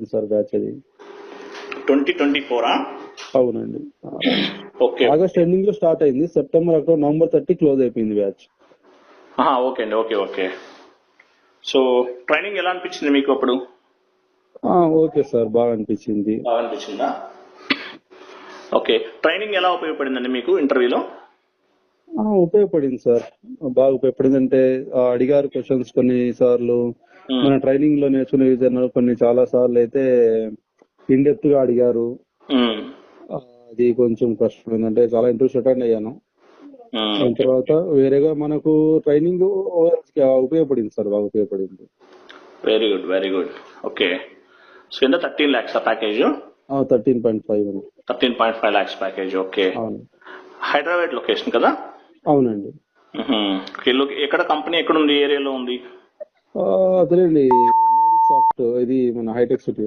అయిపోయింది sir batch అది. 2024 అవునండి. ఓకే ఆగస్ట్ ఎండింగ్ లో స్టార్ట్ అయింది, సెప్టెంబర్ అక్టోబర్ నవంబర్ 30 క్లోజ్ అయిపోయింది బ్యాచ్. ఓకే అండి, ఓకే ఓకే. సో ట్రైనింగ్ ఎలా అనిపించింది మీకు అప్పుడు? ఓకే సార్, బాగా అనిపించింది. బాగా అనిపించిందా? ఓకే. ట్రైనింగ్ ఎలా ఉపయోగపడిందండి మీకు ఇంటర్వ్యూలో? ఉపయోగపడింది సార్, బాగా ఉపయోగపడింది. అంటే అడిగారు క్వశ్చన్స్ కొన్ని సార్లు, మన ట్రైనింగ్ లో నేర్చుకునే విధానాలు కొన్ని చాలా సార్లు అయితే ఇన్ డెప్త్ గా అడిగారు. అది కొంచెం కష్టమైంది, అంటే చాలా ఇంటర్వ్యూస్ అటెండ్ అయ్యాను. దాని తర్వాత వేరేగా మనకు ట్రైనింగ్ ఉపయోగపడింది సార్, బాగా ఉపయోగపడింది. Very good, very good. Okay. So ఎంత 13 lakhs ప్యాకేజ్? 13.5 అండి. 13.5 lakhs ప్యాకేజ్. ఓకే. అవును. హైదరాబాద్ లొకేషన్ కదా? అవునండి. ఎక్కడ కంపెనీ ఎక్కడ ఉంది, ఏరియాలో ఉంది? అదేనండి, సాఫ్ట్ ఇది మన హైటెక్ సిటీ.